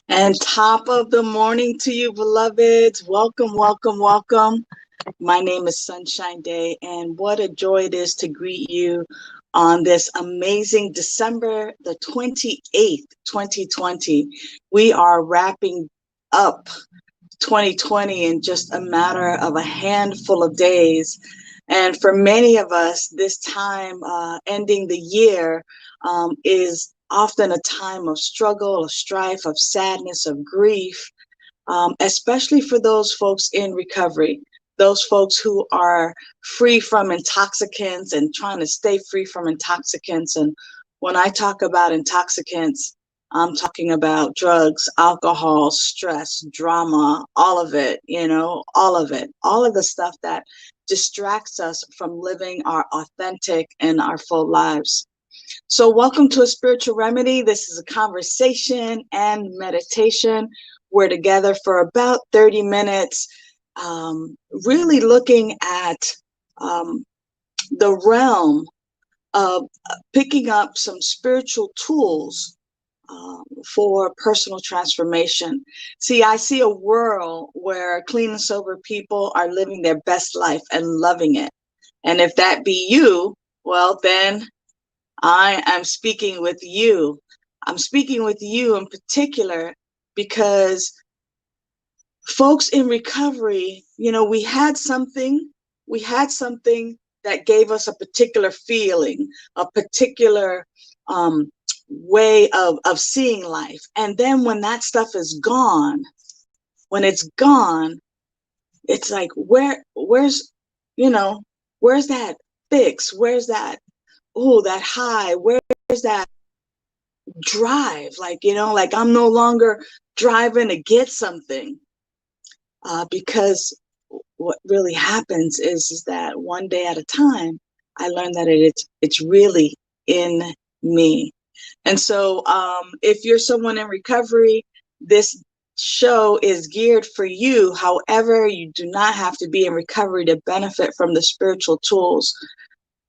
And top of the morning to you, beloveds. Welcome, welcome, welcome. My name is Sunshine Day, and what a joy it is to greet you on this amazing December the 28th, 2020. We are wrapping up 2020 in just a matter of a handful of days. And for many of us, this time ending the year is often a time of struggle, of strife, of sadness, of grief, especially for those folks in recovery, those folks who are free from intoxicants and trying to stay free from intoxicants. And when I talk about intoxicants, I'm talking about drugs, alcohol, stress, drama, all of it, all of it, all of the stuff that distracts us from living our authentic and our full lives. So welcome to A Spiritual Remedy. This is a conversation and meditation. We're together for about 30 minutes, really looking at the realm of picking up some spiritual tools for personal transformation. See, I see a world where clean and sober people are living their best life and loving it. And if that be you, well, then I am speaking with you. I'm speaking with you in particular because folks in recovery, we had something that gave us a particular feeling, a particular way of seeing life. And then when that stuff is gone, it's like, where's that fix? Where's that, that high? Where's that drive? Like I'm no longer driving to get something. Because what really happens is that one day at a time, I learned that it's really in me. And so if you're someone in recovery, this show is geared for you. However, you do not have to be in recovery to benefit from the spiritual tools.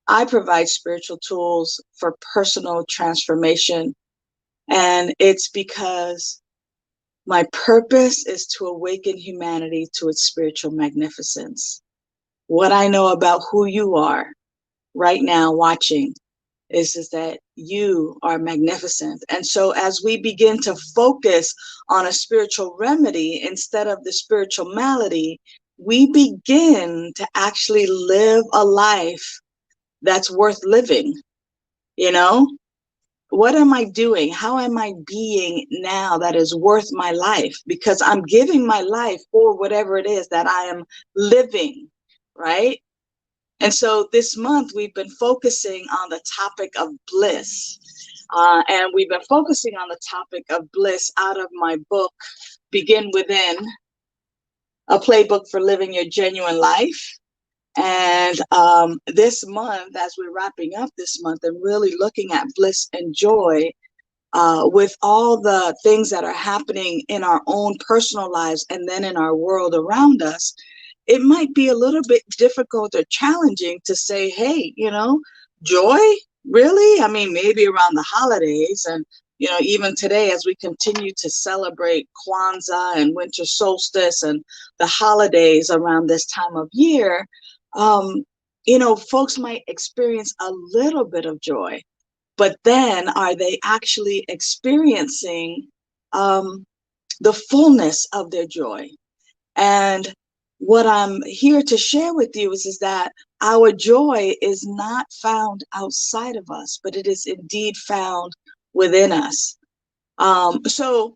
I provide spiritual tools for personal transformation. And it's because my purpose is to awaken humanity to its spiritual magnificence. What I know about who you are right now watching is that you are magnificent. And so as we begin to focus on a spiritual remedy instead of the spiritual malady, we begin to actually live a life that's worth living. what am I doing? How am I being now that is worth my life? Because I'm giving my life for whatever it is that I am living, right? And so this month we've been focusing on the topic of bliss. And we've been focusing on the topic of bliss out of my book, Begin Within, a playbook for living your genuine life. And this month, as we're wrapping up this month and really looking at bliss and joy, with all the things that are happening in our own personal lives and then in our world around us, it might be a little bit difficult or challenging to say, hey, joy, really? I mean, maybe around the holidays and, even today as we continue to celebrate Kwanzaa and winter solstice and the holidays around this time of year, folks might experience a little bit of joy. But then are they actually experiencing the fullness of their joy? And what I'm here to share with you is that our joy is not found outside of us, but it is indeed found within us. So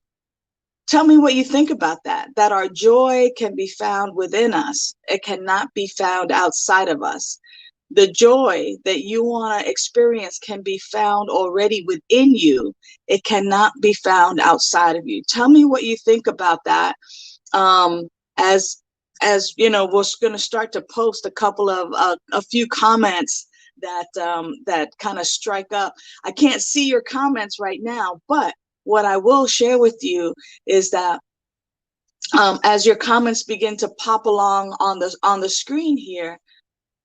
tell me what you think about that our joy can be found within us. It cannot be found outside of us. The joy that you want to experience can be found already within you. It cannot be found outside of you. Tell me what you think about that. As you know, we're going to start to post a few comments that kind of strike up. I can't see your comments right now, but what I will share with you is that as your comments begin to pop along on the screen here,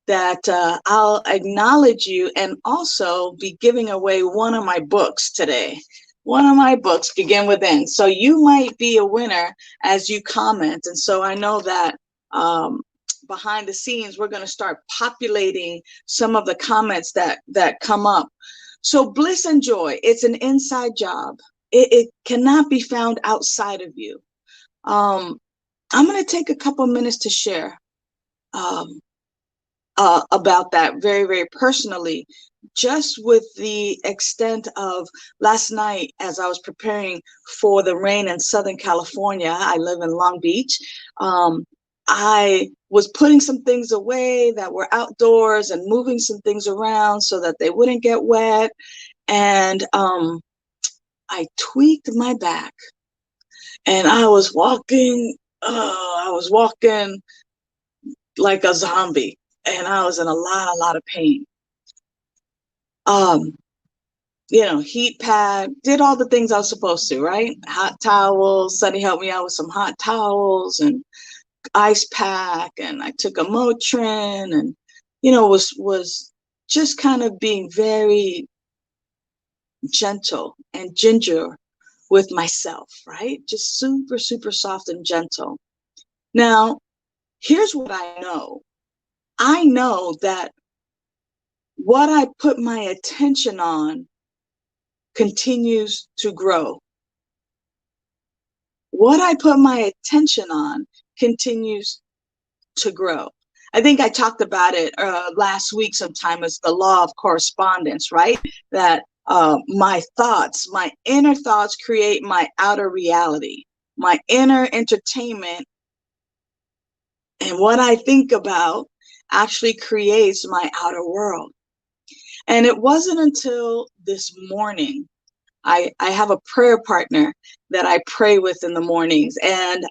that I'll acknowledge you and also be giving away one of my books today. One of my books, Begin Within. So you might be a winner as you comment. And so I know that behind the scenes, we're going to start populating some of the comments that come up. So bliss and joy, it's an inside job. It cannot be found outside of you. I'm going to take a couple minutes to share about that very, very personally, just with the extent of last night as I was preparing for the rain in Southern California. I live in Long Beach. I was putting some things away that were outdoors and moving some things around so that they wouldn't get wet. And I tweaked my back and I was walking like a zombie. And I was in a lot of pain. Heat pad, did all the things I was supposed to, right? Hot towels, Sunny helped me out with some hot towels and ice pack, and I took a Motrin and, was just kind of being very gentle and ginger with myself, right? Just super, super soft and gentle. Now, here's what I know. I know that what I put my attention on continues to grow. What I put my attention on continues to grow. I think I talked about it last week sometime as the law of correspondence, right? That my thoughts, my inner thoughts create my outer reality. My inner entertainment and what I think about actually creates my outer world. And it wasn't until this morning, I have a prayer partner that I pray with in the mornings. And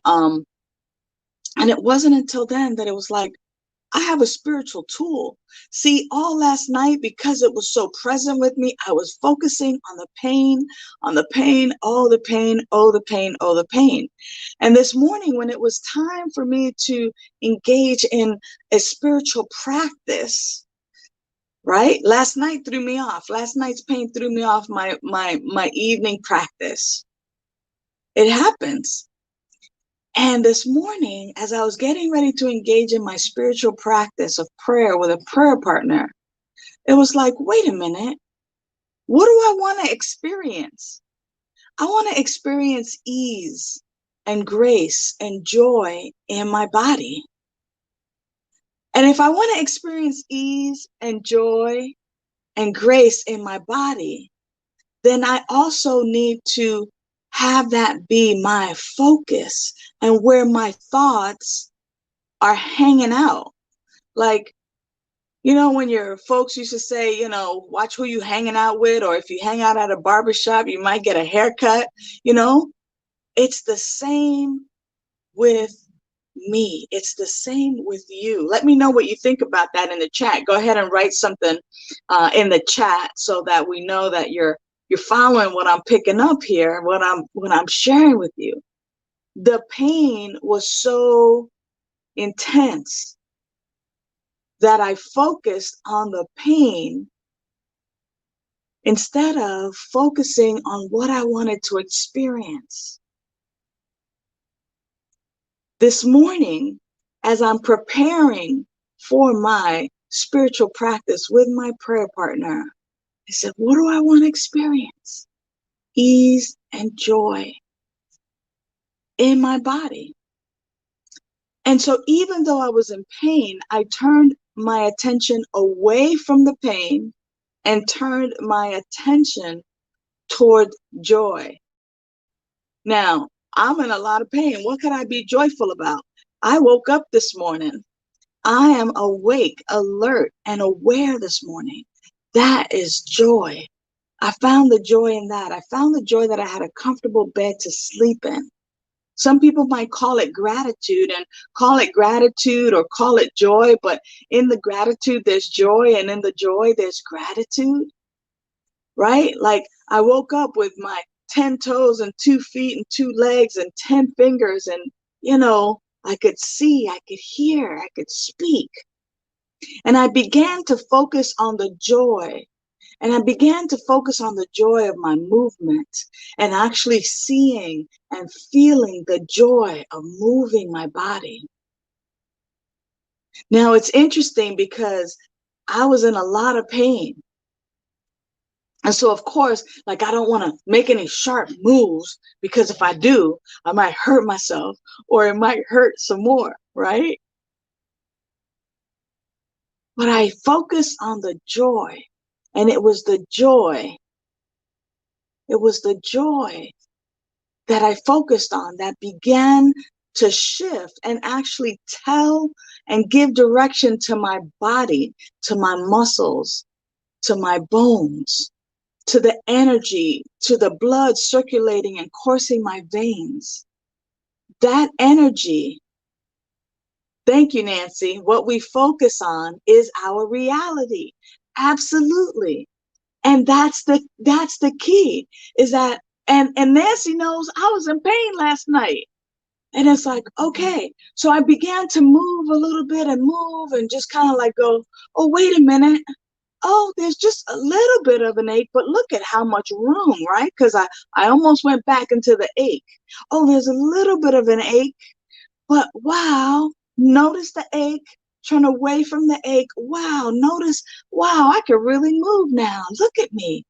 it wasn't until then that it was like, I have a spiritual tool. See, all last night, because it was so present with me, I was focusing on the pain, oh, the pain, oh, the pain, oh, the pain. And this morning, when it was time for me to engage in a spiritual practice, right? Last night threw me off. Last night's pain threw me off my evening practice. It happens. And this morning, as I was getting ready to engage in my spiritual practice of prayer with a prayer partner, it was like, wait a minute, what do I want to experience? I want to experience ease and grace and joy in my body. And if I want to experience ease and joy and grace in my body, then I also need to have that be my focus and where my thoughts are hanging out. Like, when your folks used to say, watch who you hanging out with, or if you hang out at a barbershop, you might get a haircut. It's the same with me. It's the same with you. Let me know what you think about that in the chat. Go ahead and write something in the chat so that we know that you're following what I'm picking up here, what I'm sharing with you. The pain was so intense that I focused on the pain instead of focusing on what I wanted to experience. This morning, as I'm preparing for my spiritual practice with my prayer partner, I said, what do I want to experience? Ease and joy in my body. And so even though I was in pain, I turned my attention away from the pain and turned my attention toward joy. Now, I'm in a lot of pain. What could I be joyful about? I woke up this morning. I am awake, alert, and aware this morning. That is joy. I found the joy in that. I found the joy that I had a comfortable bed to sleep in. Some people might call it gratitude or call it joy, but in the gratitude, there's joy, and in the joy, there's gratitude, right? Like I woke up with my 10 toes and 2 feet and 2 legs and 10 fingers, and, I could see, I could hear, I could speak. And I began to focus on the joy. And I began to focus on the joy of my movement and actually seeing and feeling the joy of moving my body. Now, it's interesting because I was in a lot of pain. And so, of course, I don't want to make any sharp moves, because if I do, I might hurt myself or it might hurt some more, right? But I focused on the joy, and it was the joy that I focused on that began to shift and actually tell and give direction to my body, to my muscles, to my bones, to the energy, to the blood circulating and coursing my veins. That energy, thank you, Nancy, what we focus on is our reality. Absolutely. And that's the key, is that, and Nancy knows I was in pain last night. And it's like, okay. So I began to move a little bit and just kind of go, oh, wait a minute. Oh, there's just a little bit of an ache, but look at how much room, right? Because I almost went back into the ache. Oh, there's a little bit of an ache, but wow, notice the ache, turn away from the ache. Wow, notice, wow, I can really move now. Look at me.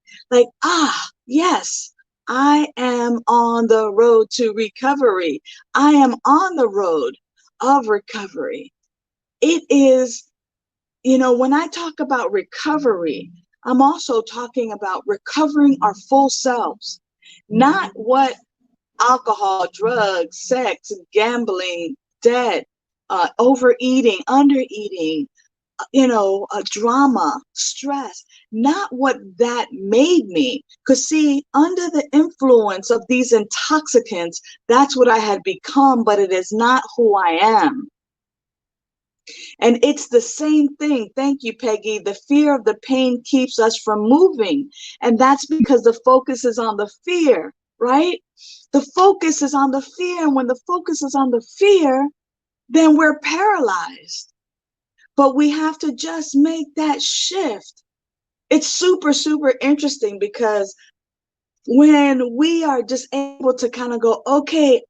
Yes, I am on the road to recovery. I am on the road of recovery. It is, when I talk about recovery, I'm also talking about recovering our full selves, not what alcohol, drugs, sex, gambling, debt, overeating, undereating, drama, stress, not what that made me. Because see, under the influence of these intoxicants, that's what I had become, but it is not who I am. And it's the same thing. Thank you, Peggy. The fear of the pain keeps us from moving. And that's because the focus is on the fear, right? The focus is on the fear. And when the focus is on the fear, then we're paralyzed. But we have to just make that shift. It's super, super interesting, because when we are just able to kind of go, okay,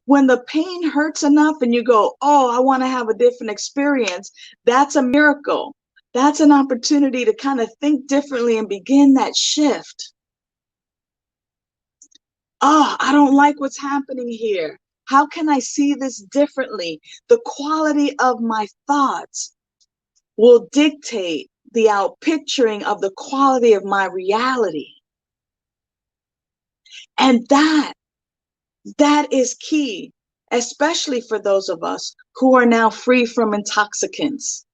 when the pain hurts enough and you go, oh, I want to have a different experience, that's a miracle. That's an opportunity to kind of think differently and begin that shift. Oh, I don't like what's happening here. How can I see this differently? The quality of my thoughts will dictate the outpicturing of the quality of my reality. And that is key, especially for those of us who are now free from intoxicants.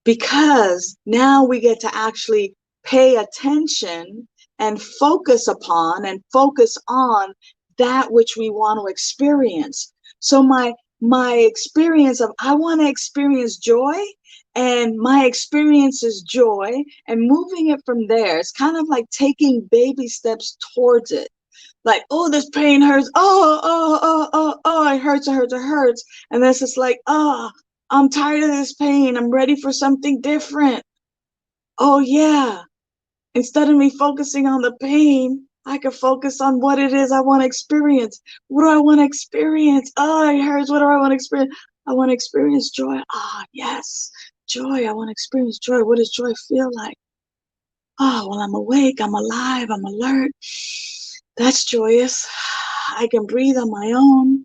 Because now we get to actually pay attention and focus upon and focus on that which we want to experience. So my experience of I want to experience joy, and my experience is joy, and moving it from there. It's kind of like taking baby steps towards it. Like, oh, this pain hurts. Oh, it hurts, it hurts, it hurts. And then it's just like, oh, I'm tired of this pain. I'm ready for something different. Oh, yeah. Instead of me focusing on the pain, I could focus on what it is I want to experience. What do I want to experience? Oh, it hurts. What do I want to experience? I want to experience joy. Ah, yes, joy. I want to experience joy. What does joy feel like? Oh, well, I'm awake. I'm alive. I'm alert. That's joyous. I can breathe on my own.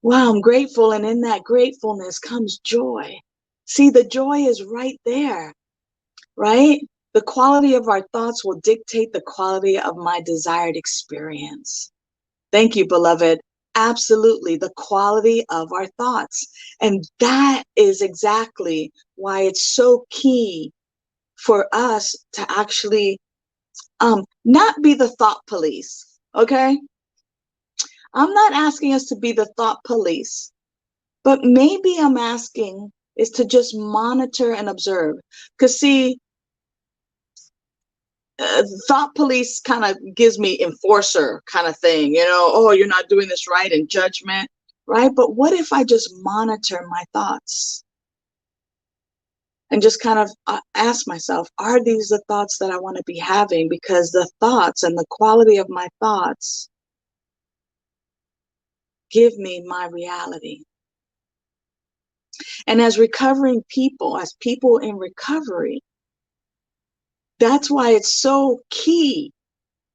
Wow, I'm grateful. And in that gratefulness comes joy. See, the joy is right there, right? The quality of our thoughts will dictate the quality of my desired experience. Thank you, beloved. Absolutely, the quality of our thoughts. And that is exactly why it's so key for us to actually not be the thought police, okay? I'm not asking us to be the thought police, but maybe I'm asking is to just monitor and observe. Because see, thought police kind of gives me enforcer kind of thing, oh, you're not doing this right, and judgment, right? But what if I just monitor my thoughts and just kind of ask myself, are these the thoughts that I want to be having? Because the thoughts and the quality of my thoughts give me my reality. And as recovering people, as people in recovery, that's why it's so key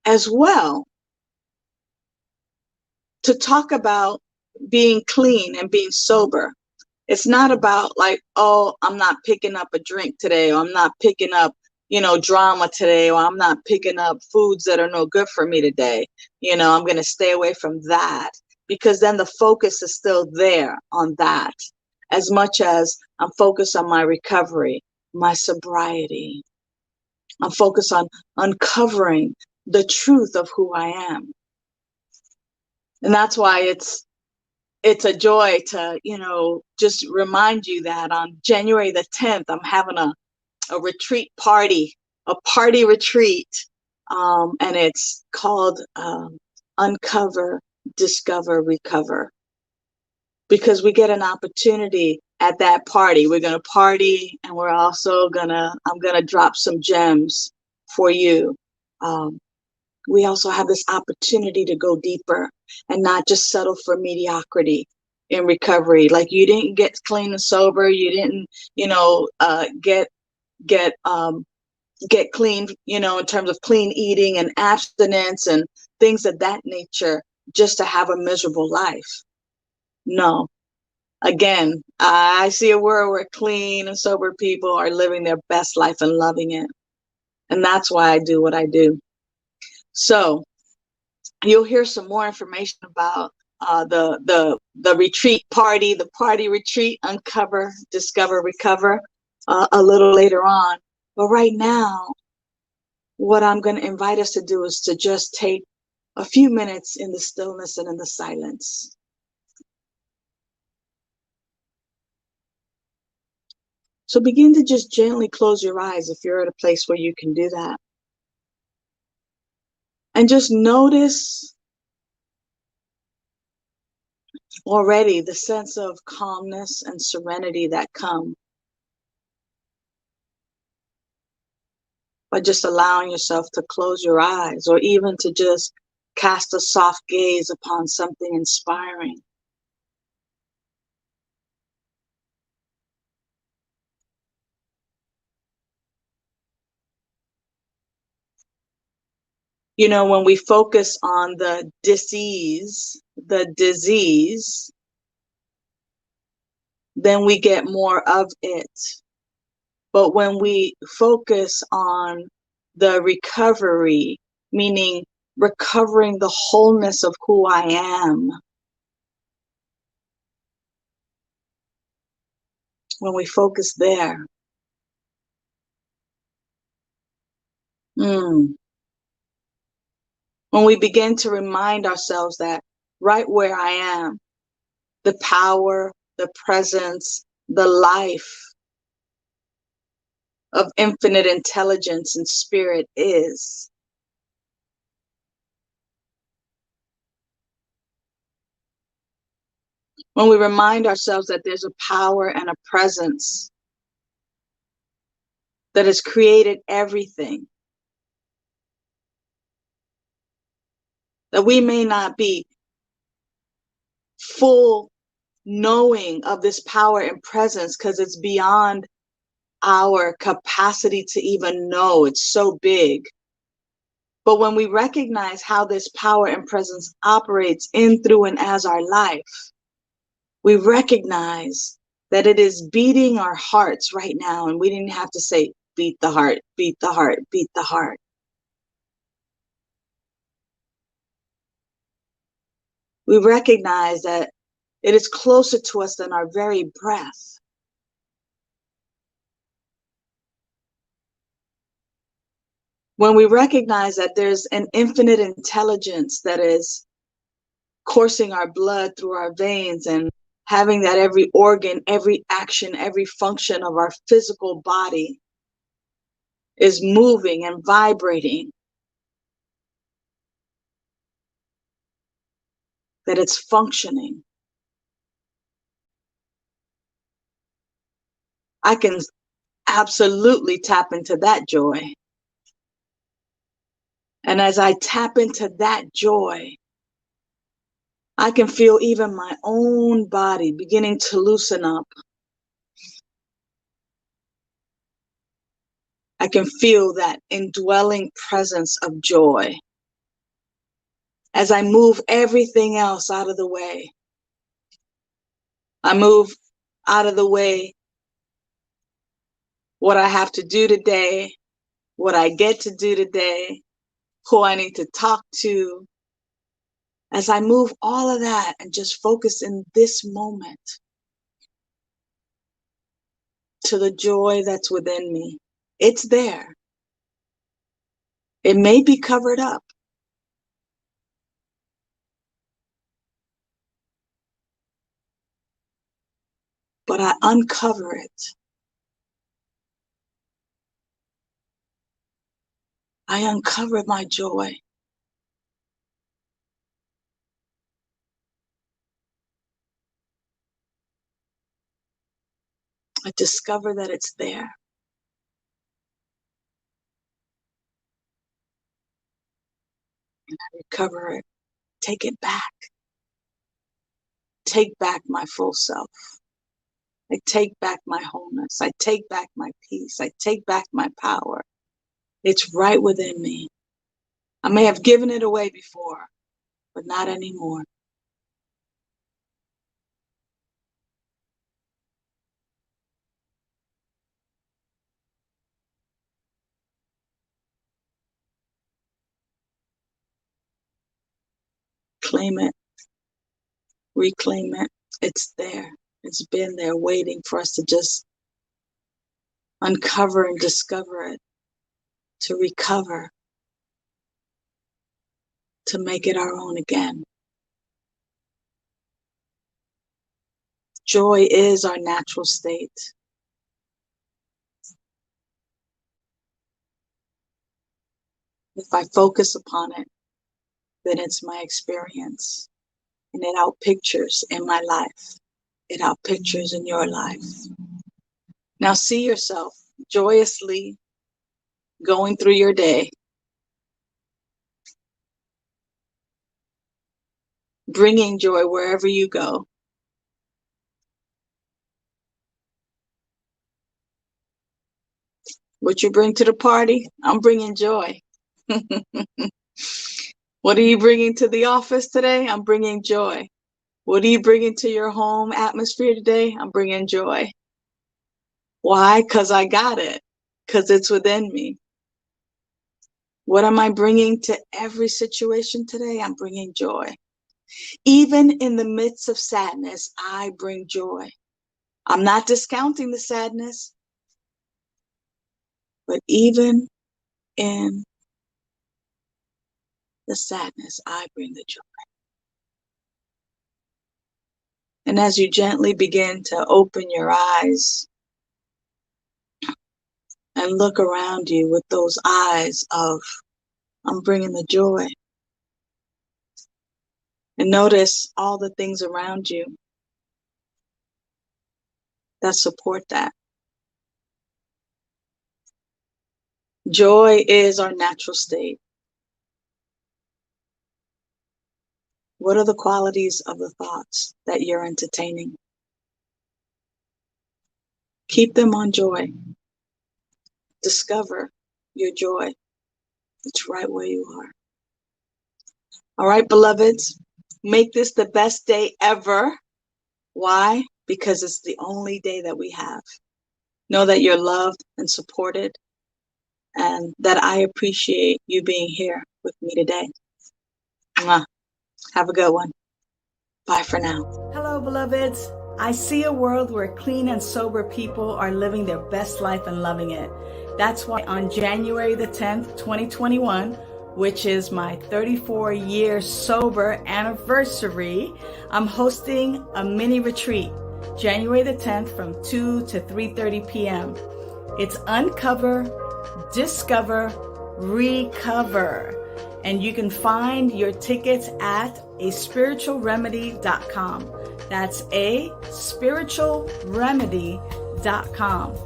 as well to talk about being clean and being sober. It's not about like, oh, I'm not picking up a drink today, or I'm not picking up, drama today, or I'm not picking up foods that are no good for me today. I'm going to stay away from that, because then the focus is still there on that, as much as I'm focused on my recovery, my sobriety. I'm focused on uncovering the truth of who I am. And that's why it's a joy to, just remind you that on January the 10th, I'm having a retreat party, a party retreat. And it's called Uncover, Discover, Recover. Because we get an opportunity at that party. We're going to party, and we're also I'm going to drop some gems for you. We also have this opportunity to go deeper and not just settle for mediocrity in recovery. Like, you didn't get clean and sober. You didn't, get clean, in terms of clean eating and abstinence and things of that nature, just to have a miserable life. No. Again, I see a world where clean and sober people are living their best life and loving it. And that's why I do what I do. So you'll hear some more information about the retreat party, the party retreat, Uncover, Discover, Recover, a little later on. But right now, what I'm going to invite us to do is to just take a few minutes in the stillness and in the silence. So begin to just gently close your eyes if you're at a place where you can do that. And just notice already the sense of calmness and serenity that come by just allowing yourself to close your eyes, or even to just cast a soft gaze upon something inspiring. When we focus on the disease, then we get more of it. But when we focus on the recovery, meaning recovering the wholeness of who I am. When we focus there, when we begin to remind ourselves that right where I am, the power, the presence, the life of infinite intelligence and spirit is. When we remind ourselves that there's a power and a presence that has created everything, that we may not be full knowing of this power and presence because it's beyond our capacity to even know. It's so big. But when we recognize how this power and presence operates in, through, and as our life, we recognize that it is beating our hearts right now. And we didn't have to say, beat the heart, beat the heart, beat the heart. We recognize that it is closer to us than our very breath. When we recognize that there's an infinite intelligence that is coursing our blood through our veins and having that every organ, every action, every function of our physical body is moving and vibrating, that it's functioning, I can absolutely tap into that joy. And as I tap into that joy, I can feel even my own body beginning to loosen up. I can feel that indwelling presence of joy. As I move everything else out of the way, I move out of the way what I have to do today, what I get to do today, who I need to talk to. As I move all of that and just focus in this moment to the joy that's within me. It's there. It may be covered up, but I uncover it. I uncover my joy. I discover that it's there. And I recover it. Take it back. Take back my full self. I take back my wholeness. I take back my peace. I take back my power. It's right within me. I may have given it away before, but not anymore. Claim it. Reclaim it. It's there. It's been there waiting for us to just uncover and discover it, to recover, to make it our own again. Joy is our natural state. If I focus upon it, then it's my experience. And it outpictures in my life. It outpictures in your life. Now see yourself joyously going through your day, bringing joy wherever you go. What you bring to the party, I'm bringing joy. What are you bringing to the office today? I'm bringing joy. What are you bringing to your home atmosphere today? I'm bringing joy. Why? Because I got it. Because it's within me. What am I bringing to every situation today? I'm bringing joy. Even in the midst of sadness, I bring joy. I'm not discounting the sadness, but even in the sadness, I bring the joy. And as you gently begin to open your eyes and look around you with those eyes of, I'm bringing the joy. And notice all the things around you that support that. Joy is our natural state. What are the qualities of the thoughts that you're entertaining? Keep them on joy. Discover your joy. It's right where you are. All right, beloveds, make this the best day ever. Why? Because it's the only day that we have. Know that you're loved and supported, and that I appreciate you being here with me today. Mwah. Have a good one. Bye for now. Hello, beloveds. I see a world where clean and sober people are living their best life and loving it. That's why on January the 10th, 2021, which is my 34-year sober anniversary, I'm hosting a mini retreat, January the 10th from 2 to 3:30 p.m. It's Uncover, Discover, Recover. And you can find your tickets at aspiritualremedy.com. That's aspiritualremedy.com.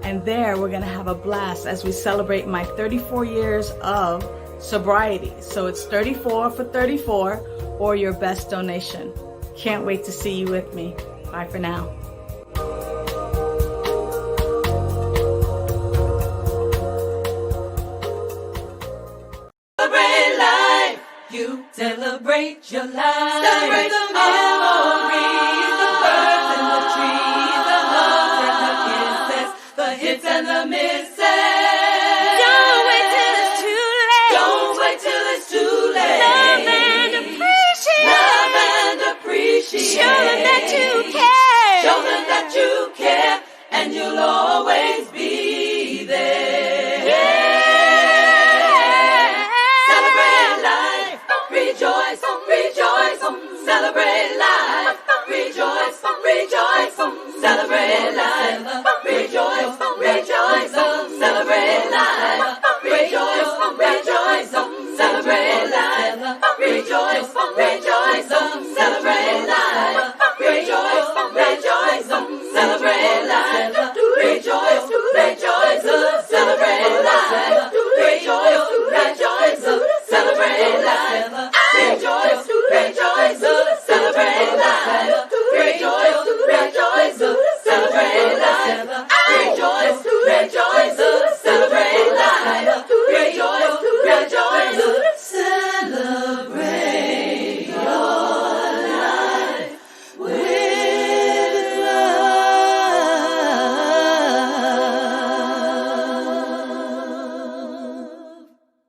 And there we're going to have a blast as we celebrate my 34 years of sobriety. So it's 34 for 34 or your best donation. Can't wait to see you with me. Bye for now. You celebrate your life. Celebrate the memories, the birds and the trees, the hugs and the kisses, the hits and the misses.